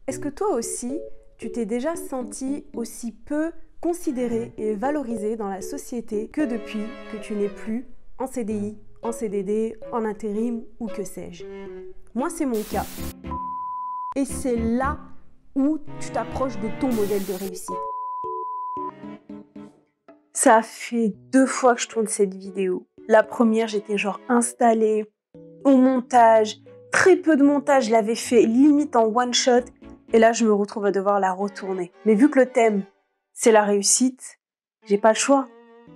Est-ce que toi aussi, tu t'es déjà senti aussi peu considéré et valorisé dans la société que depuis que tu n'es plus en CDI, en CDD, en intérim ou que sais-je? Moi, c'est mon cas. Et c'est là où tu t'approches de ton modèle de réussite. Ça fait 2 fois que je tourne cette vidéo. La première, j'étais genre installée au montage, très peu de montage, je l'avais fait limite en one shot. Et là, je me retrouve à devoir la retourner. Mais vu que le thème, c'est la réussite, j'ai pas le choix.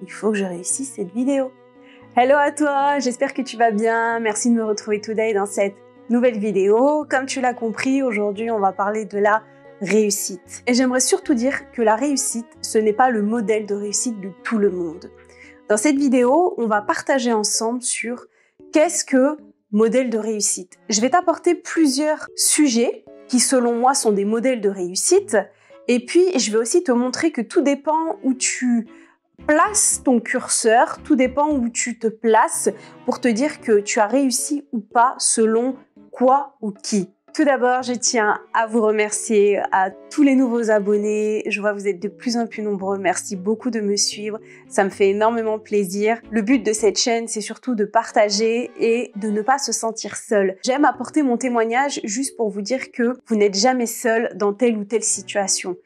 Il faut que je réussisse cette vidéo. Hello à toi, j'espère que tu vas bien. Merci de me retrouver today dans cette nouvelle vidéo. Comme tu l'as compris, aujourd'hui, on va parler de la réussite. Et j'aimerais surtout dire que la réussite, ce n'est pas le modèle de réussite de tout le monde. Dans cette vidéo, on va partager ensemble sur qu'est-ce que modèle de réussite. Je vais t'apporter plusieurs sujets qui, selon moi, sont des modèles de réussite. Et puis, je vais aussi te montrer que tout dépend où tu places ton curseur, tout dépend où tu te places pour te dire que tu as réussi ou pas selon quoi ou qui. Tout d'abord, je tiens à vous remercier à tous les nouveaux abonnés. Je vois que vous êtes de plus en plus nombreux. Merci beaucoup de me suivre. Ça me fait énormément plaisir. Le but de cette chaîne, c'est surtout de partager et de ne pas se sentir seul. J'aime apporter mon témoignage juste pour vous dire que vous n'êtes jamais seul dans telle ou telle situation.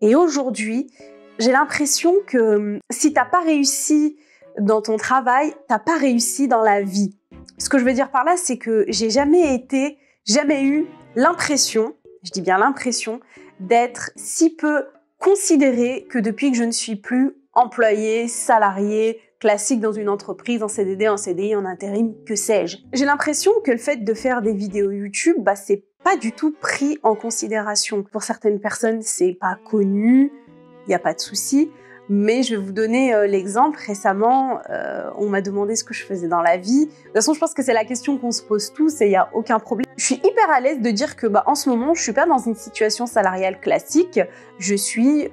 Et aujourd'hui, j'ai l'impression que si t'as pas réussi dans ton travail, t'as pas réussi dans la vie. Ce que je veux dire par là, c'est que j'ai jamais eu l'impression, je dis bien l'impression, d'être si peu considérée que depuis que je ne suis plus employée, salariée, classique dans une entreprise, en CDD, en CDI, en intérim, que sais-je. J'ai l'impression que le fait de faire des vidéos YouTube, c'est pas du tout pris en considération. Pour certaines personnes, c'est pas connu, il n'y a pas de souci. Mais je vais vous donner l'exemple. Récemment, on m'a demandé ce que je faisais dans la vie. De toute façon, je pense que c'est la question qu'on se pose tous et il n'y a aucun problème. Je suis hyper à l'aise de dire que en ce moment, je suis pas dans une situation salariale classique. Je suis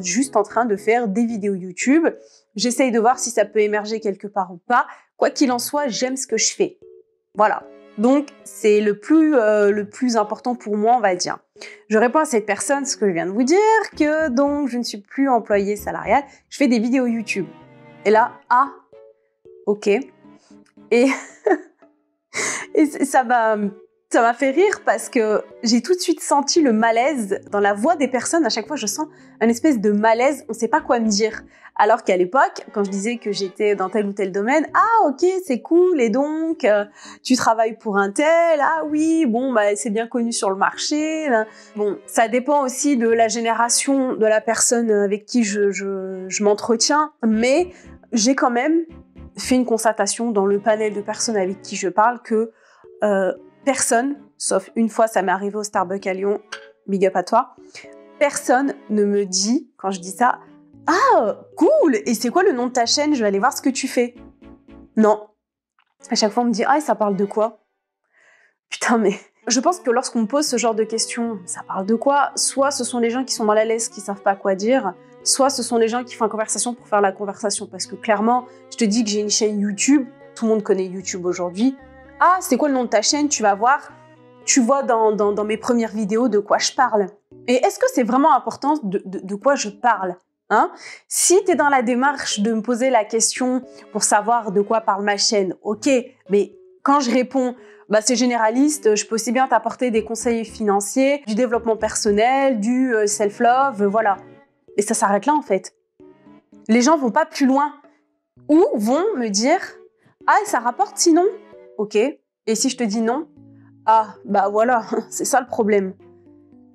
juste en train de faire des vidéos YouTube. J'essaye de voir si ça peut émerger quelque part ou pas. Quoi qu'il en soit, j'aime ce que je fais. Voilà. Donc, c'est le plus important pour moi, on va dire. Je réponds à cette personne ce que je viens de vous dire, que donc je ne suis plus employée salariale, je fais des vidéos YouTube. Et là, ok. Et, et ça m'a fait rire parce que j'ai tout de suite senti le malaise dans la voix des personnes. À chaque fois, je sens un espèce de malaise, on ne sait pas quoi me dire. Alors qu'à l'époque, quand je disais que j'étais dans tel ou tel domaine, ok, c'est cool, et donc, tu travailles pour un tel, oui, bon, c'est bien connu sur le marché. Là. Bon, ça dépend aussi de la génération de la personne avec qui je m'entretiens, mais j'ai quand même fait une constatation dans le panel de personnes avec qui je parle que personne, sauf une fois, ça m'est arrivé au Starbucks à Lyon, big up à toi, personne ne me dit, quand je dis ça, cool, et c'est quoi le nom de ta chaîne? Je vais aller voir ce que tu fais. Non. À chaque fois, on me dit, ça parle de quoi? Putain, mais... Je pense que lorsqu'on me pose ce genre de questions, ça parle de quoi? Soit ce sont les gens qui sont dans la laisse, qui savent pas quoi dire, soit ce sont les gens qui font une conversation pour faire la conversation. Parce que clairement, je te dis que j'ai une chaîne YouTube, tout le monde connaît YouTube aujourd'hui. C'est quoi le nom de ta chaîne? Tu vas voir, tu vois dans mes premières vidéos de quoi je parle. Et est-ce que c'est vraiment important de quoi je parle? Si tu es dans la démarche de me poser la question pour savoir de quoi parle ma chaîne, ok, mais quand je réponds, c'est généraliste, je peux aussi bien t'apporter des conseils financiers, du développement personnel, du self-love, voilà. Et ça s'arrête là en fait. Les gens vont pas plus loin. Ou vont me dire, ça rapporte sinon? Ok. Et si je te dis non? Voilà, c'est ça le problème.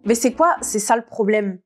Mais c'est quoi? C'est ça le problème.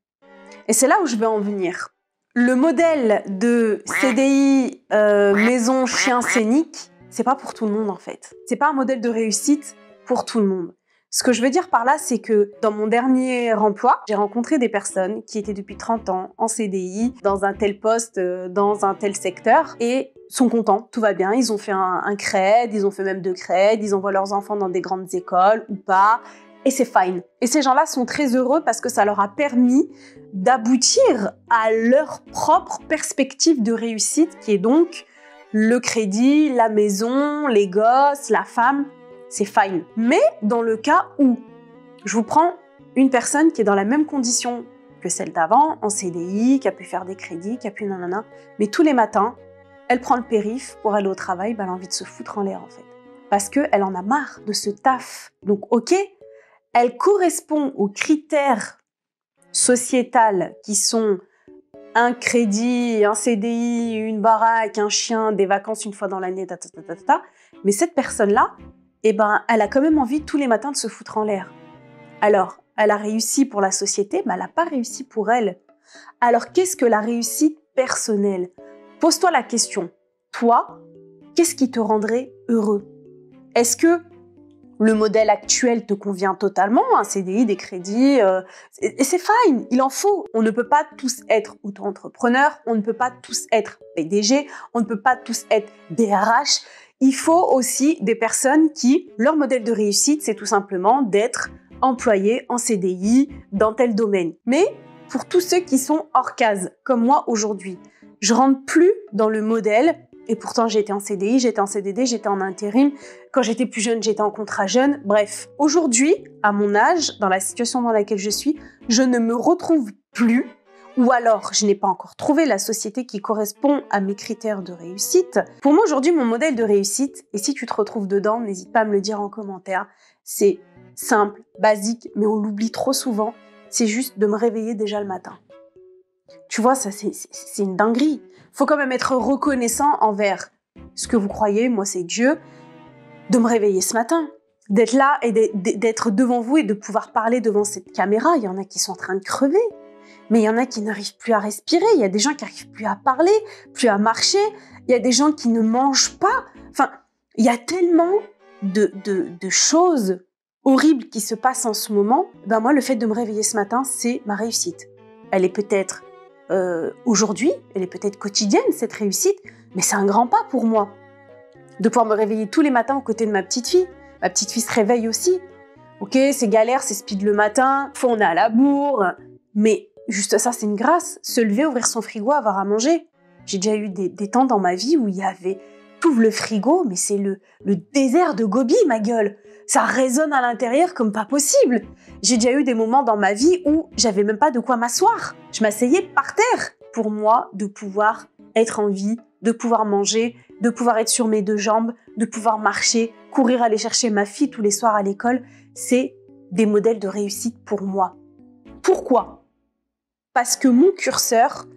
Et c'est là où je vais en venir. Le modèle de CDI, maison, chien scénique, c'est pas pour tout le monde en fait. C'est pas un modèle de réussite pour tout le monde. Ce que je veux dire par là, c'est que dans mon dernier emploi, j'ai rencontré des personnes qui étaient depuis 30 ans en CDI, dans un tel poste, dans un tel secteur, et sont contents, tout va bien. Ils ont fait un CRED, ils ont fait même 2 CRED, ils envoient leurs enfants dans des grandes écoles ou pas. Et c'est fine. Et ces gens-là sont très heureux parce que ça leur a permis d'aboutir à leur propre perspective de réussite qui est donc le crédit, la maison, les gosses, la femme. C'est fine. Mais dans le cas où, je vous prends une personne qui est dans la même condition que celle d'avant, en CDI, qui a pu faire des crédits, qui a pu nanana, mais tous les matins, elle prend le périph' pour aller au travail, elle a envie de se foutre en l'air en fait. Parce qu'elle en a marre de ce taf. Donc ok, elle correspond aux critères sociétals qui sont un crédit, un CDI, une baraque, un chien, des vacances une fois dans l'année, mais cette personne-là, elle a quand même envie tous les matins de se foutre en l'air. Alors, elle a réussi pour la société, mais elle n'a pas réussi pour elle. Alors, qu'est-ce que la réussite personnelle ? Pose-toi la question. Toi, qu'est-ce qui te rendrait heureux ? Est-ce que le modèle actuel te convient totalement, un CDI, des crédits, et c'est fine, il en faut. On ne peut pas tous être auto-entrepreneurs, on ne peut pas tous être PDG, on ne peut pas tous être DRH. Il faut aussi des personnes qui, leur modèle de réussite, c'est tout simplement d'être employé en CDI dans tel domaine. Mais pour tous ceux qui sont hors case, comme moi aujourd'hui, je rentre plus dans le modèle. Et pourtant, j'étais en CDI, j'étais en CDD, j'étais en intérim. Quand j'étais plus jeune, j'étais en contrat jeune. Bref, aujourd'hui, à mon âge, dans la situation dans laquelle je suis, je ne me retrouve plus. Ou alors, je n'ai pas encore trouvé la société qui correspond à mes critères de réussite. Pour moi, aujourd'hui, mon modèle de réussite, et si tu te retrouves dedans, n'hésite pas à me le dire en commentaire, c'est simple, basique, mais on l'oublie trop souvent, c'est juste de me réveiller déjà le matin. Tu vois, ça, c'est une dinguerie. Faut quand même être reconnaissant envers ce que vous croyez, moi c'est Dieu, de me réveiller ce matin, d'être là et d'être devant vous et de pouvoir parler devant cette caméra. Il y en a qui sont en train de crever, mais il y en a qui n'arrivent plus à respirer, il y a des gens qui n'arrivent plus à parler, plus à marcher, il y a des gens qui ne mangent pas. Enfin, il y a tellement de choses horribles qui se passent en ce moment. Ben moi, le fait de me réveiller ce matin, c'est ma réussite. Elle est peut-être aujourd'hui, elle est peut-être quotidienne, cette réussite, mais c'est un grand pas pour moi. De pouvoir me réveiller tous les matins aux côtés de ma petite fille. Ma petite fille se réveille aussi. Ok, c'est galère, c'est speed le matin, faut on est à la bourre, mais juste ça, c'est une grâce. Se lever, ouvrir son frigo, avoir à manger. J'ai déjà eu des temps dans ma vie où il y avait... T'ouvres le frigo, mais c'est le désert de Gobi, ma gueule. Ça résonne à l'intérieur comme pas possible. J'ai déjà eu des moments dans ma vie où j'avais même pas de quoi m'asseoir. Je m'asseyais par terre. Pour moi, de pouvoir être en vie, de pouvoir manger, de pouvoir être sur mes deux jambes, de pouvoir marcher, courir, aller chercher ma fille tous les soirs à l'école, c'est des modèles de réussite pour moi. Pourquoi ? Parce que mon curseur,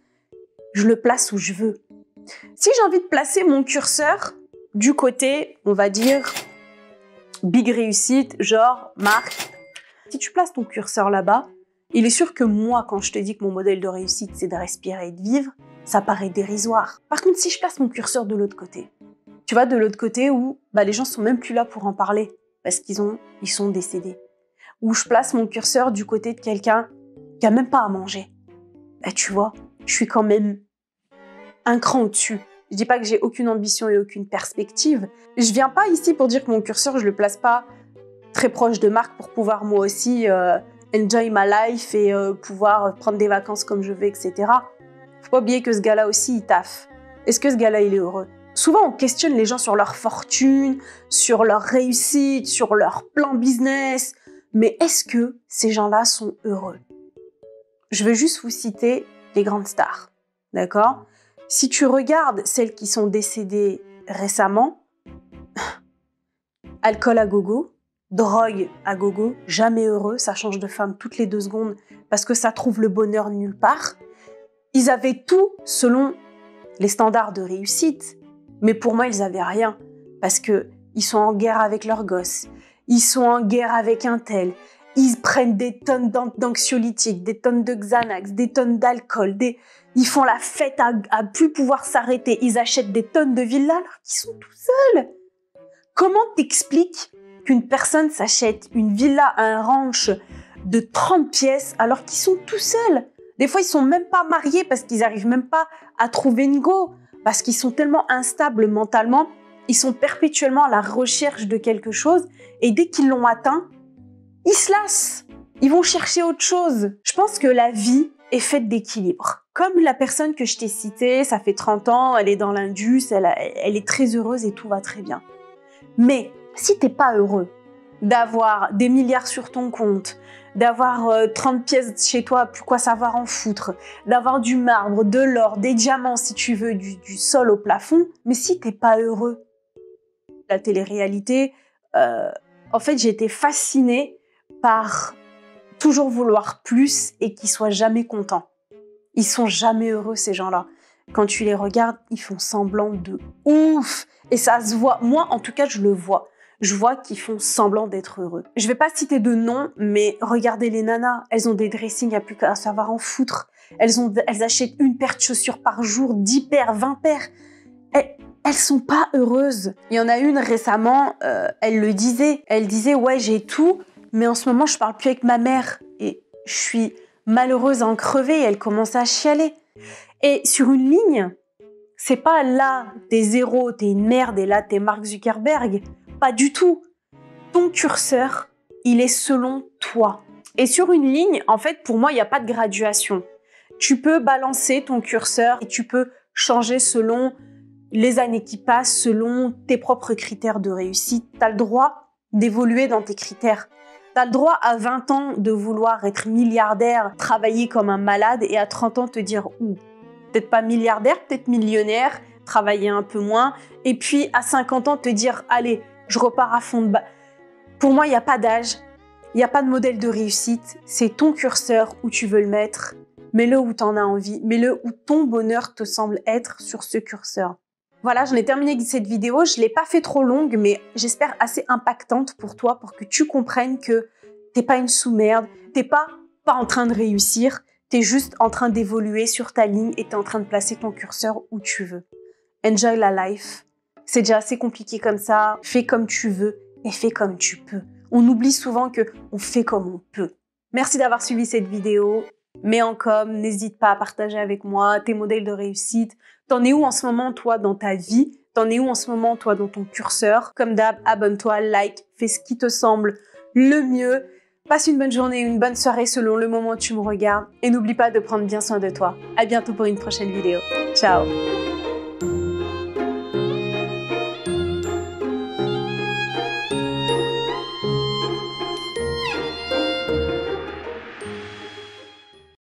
je le place où je veux. Si j'ai envie de placer mon curseur du côté, on va dire, big réussite, genre marque, si tu places ton curseur là-bas, il est sûr que moi, quand je te dis que mon modèle de réussite, c'est de respirer et de vivre, ça paraît dérisoire. Par contre, si je place mon curseur de l'autre côté, tu vois, de l'autre côté où les gens sont même plus là pour en parler parce qu'ils sont décédés. Ou je place mon curseur du côté de quelqu'un qui a même pas à manger. Tu vois, je suis quand même un cran au-dessus. Je dis pas que j'ai aucune ambition et aucune perspective. Je viens pas ici pour dire que mon curseur, je le place pas très proche de Marc pour pouvoir moi aussi enjoy my life et pouvoir prendre des vacances comme je veux, etc. Faut pas oublier que ce gars-là aussi, il taffe. Est-ce que ce gars-là, il est heureux ? Souvent, on questionne les gens sur leur fortune, sur leur réussite, sur leur plan business. Mais est-ce que ces gens-là sont heureux ? Je veux juste vous citer les grandes stars, d'accord ? Si tu regardes celles qui sont décédées récemment, alcool à gogo, drogue à gogo, jamais heureux, ça change de femme toutes les 2 secondes parce que ça trouve le bonheur nulle part. Ils avaient tout selon les standards de réussite, mais pour moi, ils avaient rien parce que ils sont en guerre avec leurs gosses, ils sont en guerre avec un tel, ils prennent des tonnes d'anxiolytiques, des tonnes de Xanax, des tonnes d'alcool, ils font la fête à plus pouvoir s'arrêter, ils achètent des tonnes de villas alors qu'ils sont tout seuls. Comment t'expliques qu'une personne s'achète une villa, un ranch de 30 pièces alors qu'ils sont tout seuls ? Des fois, ils sont même pas mariés parce qu'ils arrivent même pas à trouver une go, parce qu'ils sont tellement instables mentalement, ils sont perpétuellement à la recherche de quelque chose et dès qu'ils l'ont atteint, ils se lassent. Ils vont chercher autre chose. Je pense que la vie est faite d'équilibre. Comme la personne que je t'ai citée, ça fait 30 ans, elle est dans l'Indus, elle est très heureuse et tout va très bien. Mais si t'es pas heureux d'avoir des milliards sur ton compte, d'avoir 30 pièces chez toi, pourquoi savoir en foutre, d'avoir du marbre, de l'or, des diamants si tu veux, du sol au plafond, mais si t'es pas heureux. La télé-réalité, en fait, j'ai été fascinée par toujours vouloir plus et qu'ils soient jamais contents. Ils sont jamais heureux, ces gens-là. Quand tu les regardes, ils font semblant de ouf. Et ça se voit. Moi, en tout cas, je le vois. Je vois qu'ils font semblant d'être heureux. Je vais pas citer de nom, mais regardez les nanas. Elles ont des dressings à plus qu'à savoir en foutre. Elles achètent une paire de chaussures par jour, 10 paires, 20 paires. Elles sont pas heureuses. Il y en a une récemment, elle le disait. Elle disait, ouais, j'ai tout, mais en ce moment, je parle plus avec ma mère. Et je suis malheureuse à en crever. Et elle commence à chialer. Et sur une ligne, c'est pas là, t'es zéro, t'es une merde, et là, t'es Mark Zuckerberg. Pas du tout. Ton curseur, il est selon toi. Et sur une ligne, en fait, pour moi, il n'y a pas de graduation. Tu peux balancer ton curseur et tu peux changer selon les années qui passent, selon tes propres critères de réussite. Tu as le droit d'évoluer dans tes critères. Tu as le droit à 20 ans de vouloir être milliardaire, travailler comme un malade, et à 30 ans te dire peut-être pas milliardaire, peut-être millionnaire, travailler un peu moins, et puis à 50 ans te dire allez, je repars à fond de bas. Pour moi, il n'y a pas d'âge, il n'y a pas de modèle de réussite, c'est ton curseur où tu veux le mettre, mets-le où tu en as envie, mets-le où ton bonheur te semble être sur ce curseur. Voilà, j'en ai terminé avec cette vidéo, je ne l'ai pas fait trop longue, mais j'espère assez impactante pour toi, pour que tu comprennes que t'es pas une sous-merde, t'es pas en train de réussir, t'es juste en train d'évoluer sur ta ligne et t'es en train de placer ton curseur où tu veux. Enjoy la life. C'est déjà assez compliqué comme ça. Fais comme tu veux et fais comme tu peux. On oublie souvent qu'on fait comme on peut. Merci d'avoir suivi cette vidéo. Mets en com, n'hésite pas à partager avec moi tes modèles de réussite. T'en es où en ce moment, toi, dans ta vie? T'en es où en ce moment, toi, dans ton curseur? Comme d'hab, abonne-toi, like, fais ce qui te semble le mieux. Passe une bonne journée, une bonne soirée selon le moment où tu me regardes. Et n'oublie pas de prendre bien soin de toi. À bientôt pour une prochaine vidéo. Ciao!